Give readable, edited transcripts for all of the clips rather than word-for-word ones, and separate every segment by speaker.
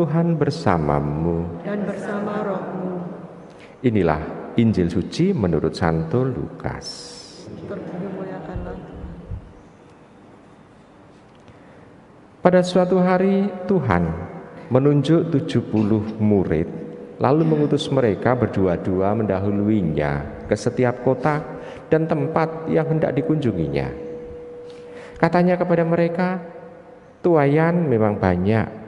Speaker 1: Tuhan bersamamu.
Speaker 2: dan bersama rohmu.
Speaker 1: Inilah Injil suci menurut Santo Lukas.
Speaker 2: Dimuliakanlah.
Speaker 1: Pada suatu hari Tuhan menunjuk 70 murid, lalu mengutus mereka berdua-dua mendahuluinya ke setiap kota dan tempat yang hendak dikunjunginya. Katanya kepada mereka, tuaian memang banyak,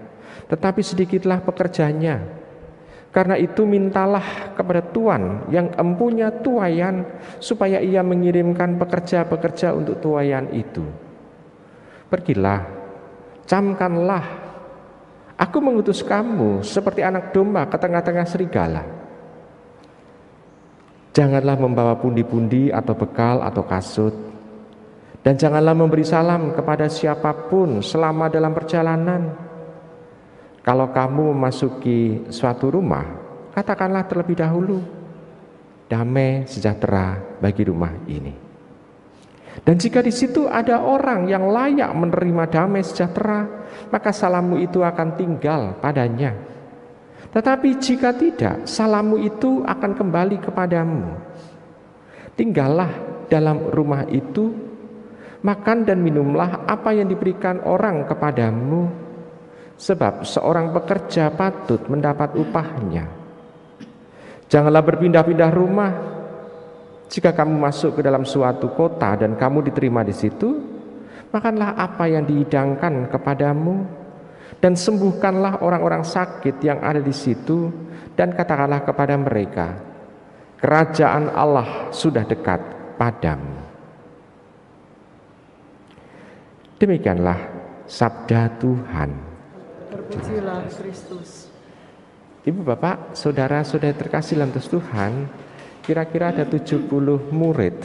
Speaker 1: tetapi sedikitlah pekerjanya. Karena itu mintalah kepada Tuhan yang empunya tuaian supaya ia mengirimkan pekerja-pekerja untuk tuaian itu. Pergilah, camkanlah, aku mengutus kamu seperti anak domba ke tengah-tengah serigala. Janganlah membawa pundi-pundi atau bekal atau kasut, dan janganlah memberi salam kepada siapapun selama dalam perjalanan. Kalau kamu memasuki suatu rumah, katakanlah terlebih dahulu, damai sejahtera bagi rumah ini. Dan jika di situ ada orang yang layak menerima damai sejahtera, maka salammu itu akan tinggal padanya. Tetapi jika tidak, salammu itu akan kembali kepadamu. Tinggallah dalam rumah itu, makan dan minumlah apa yang diberikan orang kepadamu, sebab seorang pekerja patut mendapat upahnya. Janganlah berpindah-pindah rumah. Jika kamu masuk ke dalam suatu kota dan kamu diterima di situ, makanlah apa yang dihidangkan kepadamu, dan sembuhkanlah orang-orang sakit yang ada di situ, dan katakanlah kepada mereka, kerajaan Allah sudah dekat padamu. Demikianlah sabda Tuhan.
Speaker 2: Terpujilah Kristus.
Speaker 1: Ibu bapak, saudara-saudara terkasih dalam Tuhan, kira-kira ada 70 murid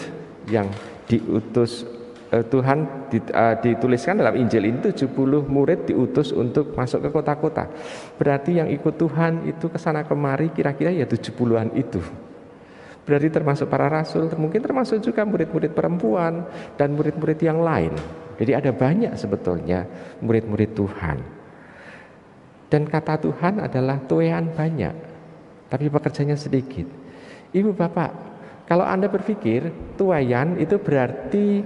Speaker 1: yang diutus Tuhan, dituliskan dalam Injil ini 70 murid diutus untuk masuk ke kota-kota. Berarti yang ikut Tuhan itu kesana kemari kira-kira ya 70-an itu. Berarti termasuk para rasul, mungkin termasuk juga murid-murid perempuan dan murid-murid yang lain. Jadi ada banyak sebetulnya murid-murid Tuhan. Dan kata Tuhan adalah tuaian banyak, tapi pekerjanya sedikit. Ibu bapak, kalau Anda berpikir tuaian itu berarti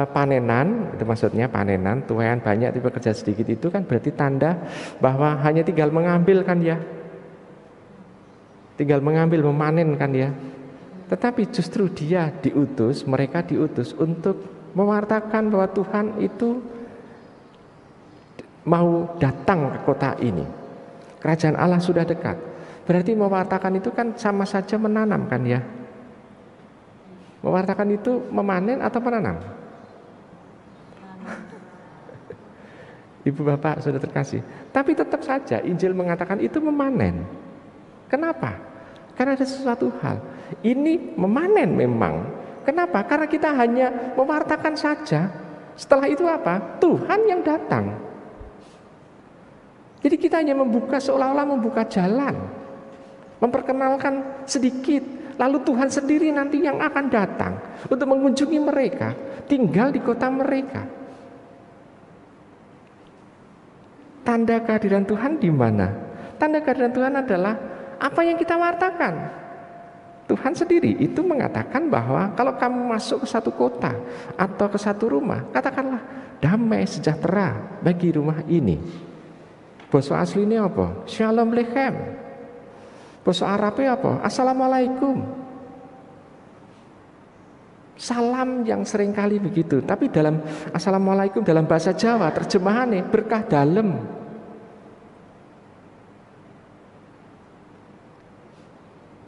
Speaker 1: panenan, itu maksudnya panenan, tuaian banyak tapi pekerja sedikit, itu kan berarti tanda bahwa hanya tinggal mengambil kan ya. Tinggal mengambil, memanen kan ya. Tetapi justru dia diutus, mereka diutus untuk mewartakan bahwa Tuhan itu mau datang ke kota ini. Kerajaan Allah sudah dekat. Berarti mewartakan itu kan sama saja menanam kan ya. Mewartakan itu memanen atau menanam? Ibu bapak sudah terkasih. Tapi tetap saja Injil mengatakan itu memanen. Kenapa? Karena ada sesuatu hal. Ini memanen memang. Kenapa? Karena kita hanya mewartakan saja. Setelah itu apa? Tuhan yang datang. Jadi kita hanya membuka, seolah-olah membuka jalan, memperkenalkan sedikit, lalu Tuhan sendiri nanti yang akan datang untuk mengunjungi mereka, tinggal di kota mereka. Tanda kehadiran Tuhan di mana? Tanda kehadiran Tuhan adalah apa yang kita wartakan. Tuhan sendiri itu mengatakan bahwa kalau kamu masuk ke satu kota atau ke satu rumah, katakanlah damai sejahtera bagi rumah ini. Bahasa aslinya apa? Shalom lechem. Bahasa Arabnya apa? Assalamualaikum. Salam yang seringkali begitu. Tapi dalam Assalamualaikum dalam bahasa Jawa terjemahannya berkah dalem.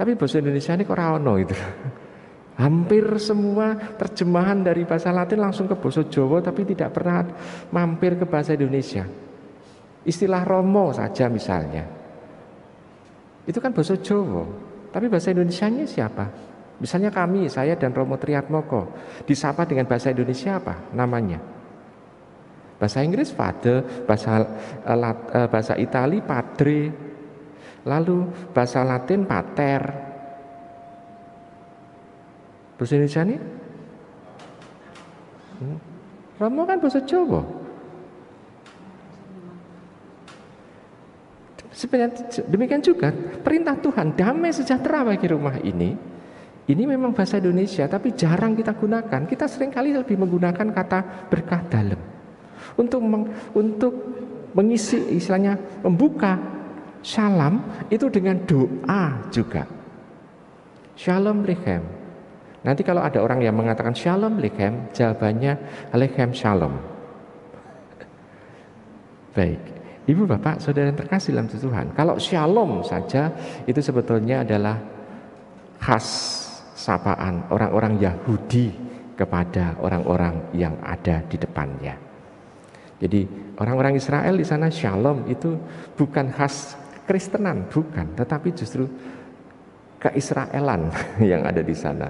Speaker 1: Tapi bahasa Indonesia ini kok ora ono itu. Hampir semua terjemahan dari bahasa Latin langsung ke bahasa Jawa, tapi tidak pernah mampir ke bahasa Indonesia. Istilah Romo saja misalnya, itu kan bahasa Jawa, tapi bahasa Indonesianya siapa? Misalnya kami, saya dan Romo Triatmoko, disapa dengan bahasa Indonesia apa namanya? Bahasa Inggris Father, bahasa Itali Padre, lalu bahasa Latin Pater. Bahasa Indonesia ini? Romo kan bahasa Jawa. Sebenarnya demikian juga perintah Tuhan, damai sejahtera bagi rumah ini. Ini memang bahasa Indonesia, tapi jarang kita gunakan. Kita seringkali lebih menggunakan kata berkah dalam untuk mengisi, istilahnya membuka shalom itu dengan doa juga. Shalom lechem. Nanti kalau ada orang yang mengatakan shalom lechem, jawabannya lechem shalom. Baik, Ibu Bapak Saudara yang terkasih dalam Tuhan, kalau shalom saja itu sebetulnya adalah khas sapaan orang-orang Yahudi kepada orang-orang yang ada di depannya. Jadi orang-orang Israel di sana shalom itu bukan khas Kristenan, bukan, tetapi justru keisraelan yang ada di sana.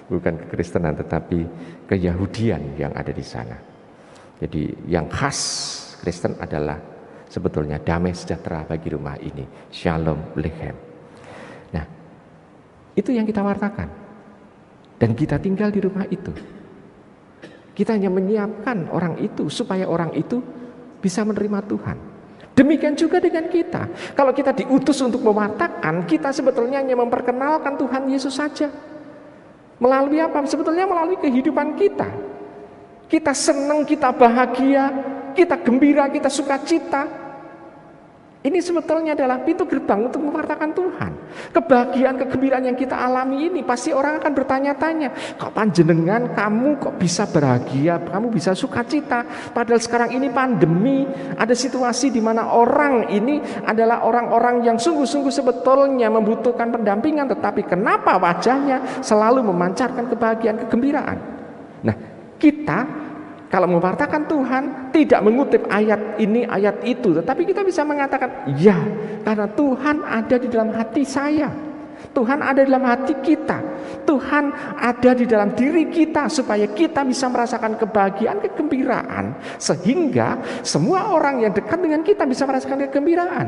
Speaker 1: Bukan kekristenan tetapi keyahudian yang ada di sana. Jadi yang khas Kristen adalah sebetulnya damai sejahtera bagi rumah ini, shalom lechem. Nah, itu yang kita wartakan. Dan kita tinggal di rumah itu. Kita hanya menyiapkan orang itu supaya orang itu bisa menerima Tuhan. Demikian juga dengan kita. Kalau kita diutus untuk mewartakan, kita sebetulnya hanya memperkenalkan Tuhan Yesus saja. Melalui apa? Sebetulnya melalui kehidupan kita. Kita senang, kita bahagia, kita gembira, kita sukacita. Ini sebetulnya adalah pintu gerbang untuk mewartakan Tuhan. Kebahagiaan, kegembiraan yang kita alami ini pasti orang akan bertanya-tanya, kok panjenengan kamu kok bisa bahagia, kamu bisa sukacita, padahal sekarang ini pandemi, ada situasi di mana orang ini adalah orang-orang yang sungguh-sungguh sebetulnya membutuhkan pendampingan, tetapi kenapa wajahnya selalu memancarkan kebahagiaan, kegembiraan. Nah, kita kalau mewartakan Tuhan tidak mengutip ayat ini, ayat itu, tetapi kita bisa mengatakan, ya, karena Tuhan ada di dalam hati saya. Tuhan ada di dalam hati kita. Tuhan ada di dalam diri kita supaya kita bisa merasakan kebahagiaan, kegembiraan, sehingga semua orang yang dekat dengan kita bisa merasakan kegembiraan.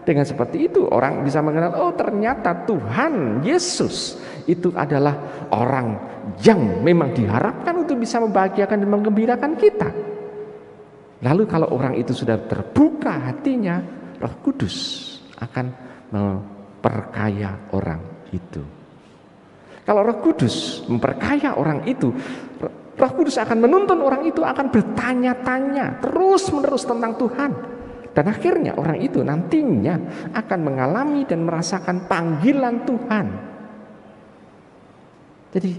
Speaker 1: Dengan seperti itu orang bisa mengenal, oh ternyata Tuhan Yesus itu adalah orang yang memang diharapkan untuk bisa membahagiakan dan menggembirakan kita. Lalu kalau orang itu sudah terbuka hatinya, Roh Kudus akan memperkaya orang itu. Kalau Roh Kudus memperkaya orang itu, Roh Kudus akan menuntun orang itu akan bertanya-tanya terus-menerus tentang Tuhan. Dan akhirnya orang itu nantinya akan mengalami dan merasakan panggilan Tuhan. Jadi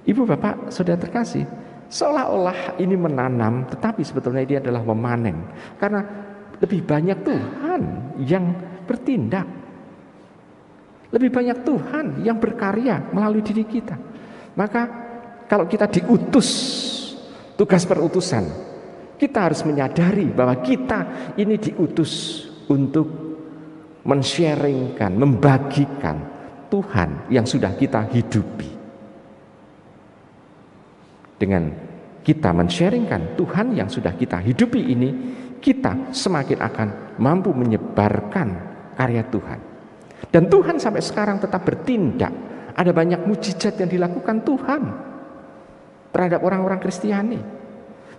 Speaker 1: Ibu Bapak Saudara terkasih, seolah-olah ini menanam, tetapi sebetulnya dia adalah memanen. Karena lebih banyak Tuhan yang bertindak, lebih banyak Tuhan yang berkarya melalui diri kita. Maka kalau kita diutus, tugas perutusan, kita harus menyadari bahwa kita ini diutus untuk men-sharingkan, membagikan Tuhan yang sudah kita hidupi. Dengan kita men-sharingkan Tuhan yang sudah kita hidupi ini, kita semakin akan mampu menyebarkan karya Tuhan. Dan Tuhan sampai sekarang tetap bertindak. Ada banyak mujizat yang dilakukan Tuhan terhadap orang-orang Kristiani.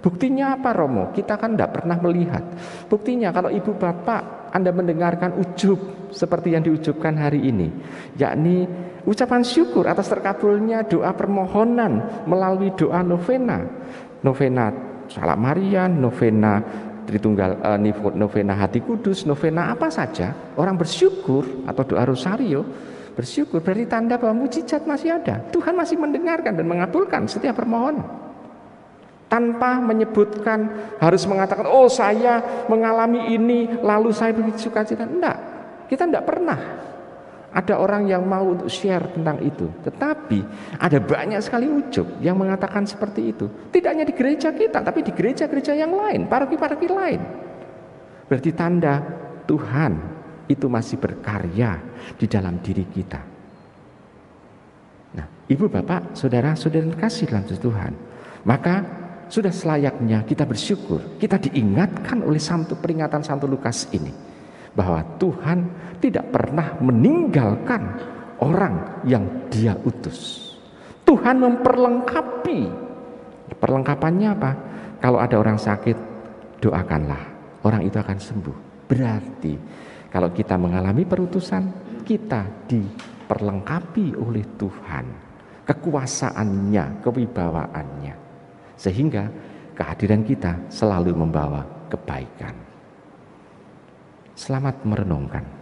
Speaker 1: Buktinya apa, Romo? Kita kan tidak pernah melihat. Buktinya kalau ibu bapak Anda mendengarkan ujub seperti yang diujubkan hari ini, yakni ucapan syukur atas terkabulnya doa permohonan melalui doa novena. Novena Salam Maria, novena Tritunggal, novena Hati Kudus, novena apa saja. Orang bersyukur atau doa rosario, bersyukur berarti tanda bahwa mujizat masih ada. Tuhan masih mendengarkan dan mengabulkan setiap permohonan. Tanpa menyebutkan, harus mengatakan, oh saya mengalami ini, lalu saya begitu sukacita. Enggak, kita enggak pernah ada orang yang mau untuk share tentang itu. Tetapi ada banyak sekali ujub yang mengatakan seperti itu. Tidak hanya di gereja kita, tapi di gereja-gereja yang lain, paroki-paroki lain. Berarti tanda Tuhan itu masih berkarya di dalam diri kita. Nah, ibu bapak, saudara-saudara kasih dalam Tuhan, maka sudah selayaknya kita bersyukur, kita diingatkan oleh peringatan Santo Lukas ini, bahwa Tuhan tidak pernah meninggalkan orang yang Dia utus. Tuhan memperlengkapi. Perlengkapannya apa? Kalau ada orang sakit, doakanlah, orang itu akan sembuh. Berarti Kalau kita mengalami perutusan, kita diperlengkapi oleh Tuhan, kekuasaannya, kewibawaannya, sehingga kehadiran kita selalu membawa kebaikan. Selamat merenungkan.